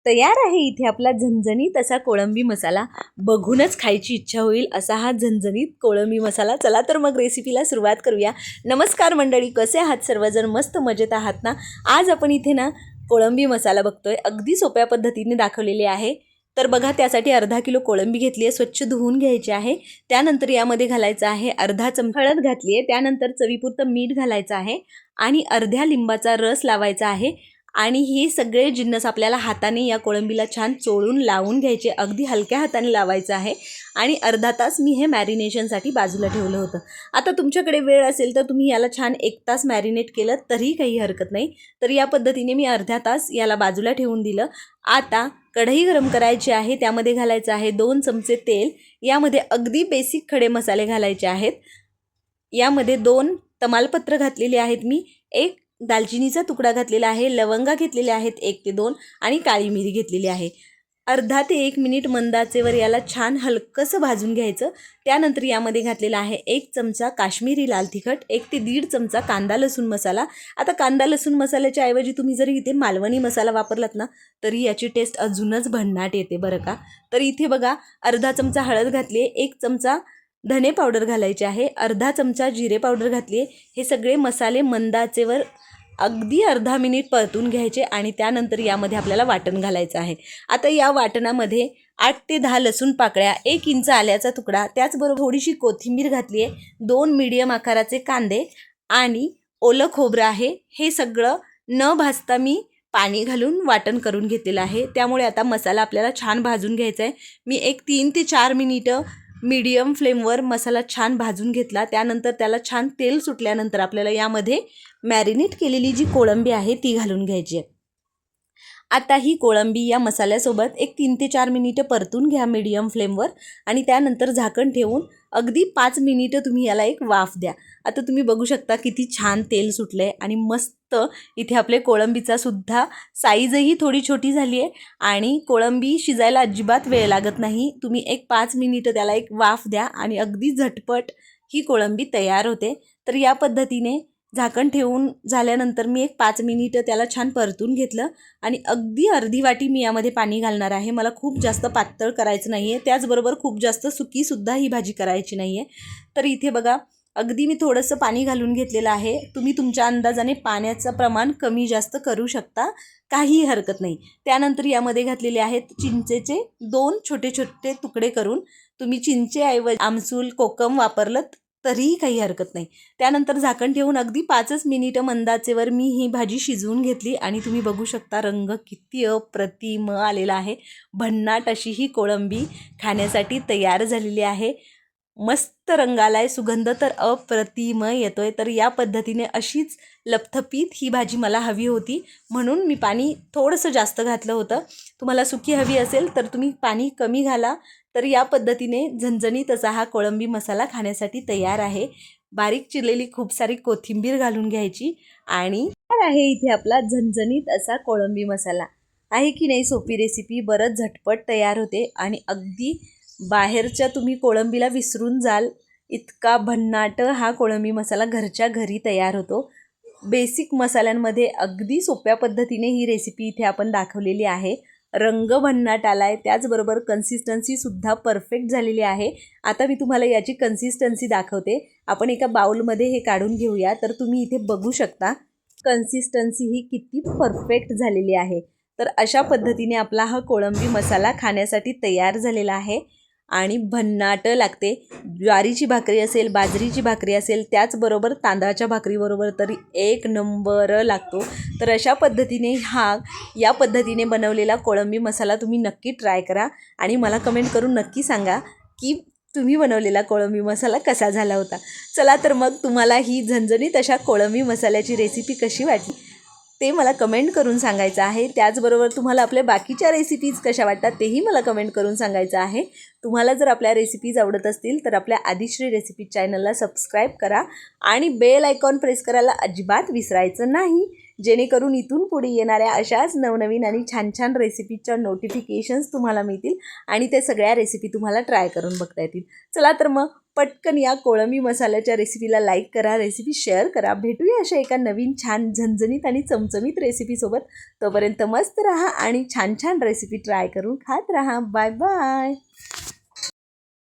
तयार आहे इथे आपला झणझणीत असा कोळंबी मसाला। बघूनच खायची इच्छा होईल असा हा झणझणीत कोळंबी मसाला। चला तर मग रेसिपीला सुरुवात करूया। नमस्कार मंडळी, कसे आहात सर्वजण? मस्त मजेत आहात ना? आज आपण इथे ना कोळंबी मसाला बघतोय, अगदी सोप्या पद्धतीने दाखवलेले आहे। तर बघा, त्यासाठी अर्धा किलो कोळंबी घेतली आहे, स्वच्छ धुवून घ्यायची आहे। त्यानंतर यामध्ये घालायचं आहे अर्धा चमचा हळद घातली आहे, त्यानंतर चवीपुरतं मीठ घालायचं आहे आणि अर्ध्या लिंबाचा रस लावायचा आहे। आणि हे सगळे जिन्नस आपल्याला हाताने या कोळंबीला छान चोळून लावून घ्यायचे, अगदी हलक्या हाताने लावायचं आहे। आणि अर्धा तास मी हे मॅरिनेशनसाठी बाजूला ठेवलं होतं। आता तुमच्याकडे वेळ असेल तर तुम्ही याला छान 1 तास मॅरिनेट केलं तरी काही हरकत नाही। तर या पद्धतीने मी अर्धा तास याला बाजूला ठेवून दिलं। आता कढई गरम करायची आहे, त्यामध्ये घालायचं आहे 2 चमचे तेल। यामध्ये अगदी बेसिक खडे मसाले घालायचे आहेत। यामध्ये 2 तमालपत्र घातलेले आहेत मी, 1 दालचिनीचा तुकडा घातलेला आहे, लवंगा घेतलेले आहेत 1 ते 2 आणि काळी मिरी घेतलेली आहे। अर्धा ते 1 मिनिट मंद आचेवर याला छान हलकंसं भाजून घ्यायचं। त्यानंतर यामध्ये घातलेला आहे 1 चमचा काश्मीरी लाल तिखट, 1 ते 1.5 चमचा कांदा लसूण मसाला। आता कांदा लसूण मसाल्याच्या ऐवजी तुम्ही जरी इथे मालवणी मसाला वापरलात ना तरी याची टेस्ट अजूनच भन्नाट येते बरं का। तर इथे बघा, अर्धा चमचा हळद घातली आहे, 1 चमचा धने पावडर घालायचे आहे, अर्धा चमचा जिरे पावडर घातली आहे। हे सगळे मसाले मंद आचेवर अगदी अर्धा मिनिट परतून घ्यायचे आणि त्यानंतर यामध्ये आपल्याला वाटण घालायचं आहे। आता या वाटणामध्ये 8 ते 10 लसूण पाकळ्या, 1 इंच आल्याचा तुकडा, त्याचबरोबर थोडीशी कोथिंबीर घातली आहे, 2 मीडियम आकाराचे कांदे आणि ओलं खोबरं आहे। हे सगळं न भाजता मी पाणी घालून वाटण करून घेतलेलं आहे। त्यामुळे आता मसाला आपल्याला छान भाजून घ्यायचा आहे। मी एक 3 ते 4 मिनिटं मीडियम फ्लेमवर मसाला छान भाजून घेतला। त्यानंतर त्याला छान तेल सुटल्यानंतर आपल्याला यामध्ये मॅरिनेट केलेली जी कोळंबी आहे ती घालून घ्यायची आहे। आता ही कोळंबी या मसाल्यासोबत एक 3 ते 4 मिनिटं परतून घ्या मीडियम फ्लेमवर आणि त्यानंतर झाकण ठेवून अगदी 5 मिनिटं तुम्ही याला एक वाफ द्या। आता तुम्ही बघू शकता किती छान तेल सुटलं आहे आणि मस्त इथे आपले कोळंबीचा सुद्धा साईजही थोडी छोटी झाली आहे आणि कोळंबी शिजायला अजिबात वेळ लागत नाही। तुम्ही एक 5 मिनिटं त्याला एक वाफ द्या आणि अगदी झटपट ही कोळंबी तयार होते। तर या पद्धतीने झाकण ठेवून झाल्यानंतर मी एक 5 मिनिटं त्याला छान परतून घेतलं आणि अगदी अर्धी वाटी मी यामध्ये पाणी घालणार आहे। मला खूप जास्त पातळ करायचं नाही आहे, त्याचबरोबर खूप जास्त सुकीसुद्धा ही भाजी करायची नाही आहे। तर इथे बघा, अगदी मी थोडंसं पाणी घालून घेतलेलं आहे। तुम्ही तुमच्या अंदाजाने पाण्याचं प्रमाण कमी जास्त करू शकता, काही हरकत नाही। त्यानंतर यामध्ये घातलेले आहेत चिंचेचे 2 छोटे छोटे तुकडे करून, तुम्ही चिंचेऐवजी आमसूल कोकम वापरलं तरीही काही हरकत नाही। त्यानंतर झाकण ठेवून अगदी 5 मिनिटं मंद आचेवर मी ही भाजी शिजवून घेतली आणि तुम्ही बघू शकता रंग किती अप्रतिम आलेला आहे। भन्नाट अशी ही कोळंबी खाण्यासाठी तयार झालेली आहे। मस्त रंग आलाय, सुगंध तर अप्रतिम येतोय। तर या पद्धतीने अशीच लपथपीत ही भाजी मला हवी होती, म्हणून मी पाणी थोडंसं जास्त घातलं होतं। तुम्हाला सुकी हवी असेल तर तुम्ही पाणी कमी घाला। तर या पद्धतीने झणझणीत असा हा कोळंबी मसाला खाण्यासाठी तयार आहे। बारीक चिरलेली खूप सारी कोथिंबीर घालून घ्यायची आणि आहे इथे आपला झणझणीत असा कोळंबी मसाला। आहे की नाही सोपी रेसिपी? बरंच झटपट तयार होते आणि अगदी बाहेरच्या तुम्ही कोळंबीला विसरून जाल इतका भन्नाट हा कोळंबी मसाला घरच्या घरी तयार होतो। बेसिक मसाल्यांमध्ये अगदी सोप्या पद्धतीने ही रेसिपी इथे आपण दाखवलेली आहे। रंग भन्नाट आलाय, त्याचबरोबर कन्सिस्टन्सीसुद्धा परफेक्ट झालेली आहे। आता मी तुम्हाला याची कन्सिस्टन्सी दाखवते। आपण एका बाउलमध्ये हे काढून घेऊया। तर तुम्ही इथे बघू शकता कन्सिस्टन्सी ही किती परफेक्ट झालेली आहे। तर अशा पद्धतीने आपला हा कोळंबी मसाला खाण्यासाठी तयार झालेला आहे आणि भन्नाट लागते। ज्वारीची भाकरी असेल, बाजरीची भाकरी असेल, त्याचबरोबर तांदळाच्या भाकरीबरोबर तरी 1 नंबर लागतो। तर अशा पद्धतीने या पद्धतीने बनवलेला कोळंबी मसाला तुम्ही नक्की ट्राय करा आणि मला कमेंट करून नक्की सांगा की तुम्ही बनवलेला कोळंबी मसाला कसा झाला होता। चला तर मग तुम्हाला ही झणझणीत अशा कोळंबी मसाल्याची रेसिपी कशी वाटली ते मला कमेंट करून सांगायचं आहे। त्याचबरोबर तुम्हाला आपल्या बाकीच्या रेसिपीज कशा वाटतात तेही मला कमेंट करून सांगायचं आहे। तुम्हाला जर आपल्या रेसिपीज आवडत असतील तर आपल्या आदिश्री रेसिपी चॅनलला सबस्क्राईब करा आणि बेल आयकॉन प्रेस करायला अजिबात विसरायचं नाही। जेणेकरून इथून पुढे येणाऱ्या अशाच नवनवीन आणि छान छान रेसिपीच्या नोटिफिकेशन्स तुम्हाला मिळतील आणि ते सगळ्या रेसिपी तुम्हाला ट्राय करून बघता येतील. चला तर मग पटकन या कोळंबी मसाल्याच्या रेसिपीला लाईक करा, रेसिपी शेअर करा. भेटूया अशा एका नवीन छान झणझणीत आणि चमचमीत रेसिपीसोबत. तोपर्यंत मस्त राहा आणि छान छान रेसिपी ट्राय करून खात राहा. Bye bye.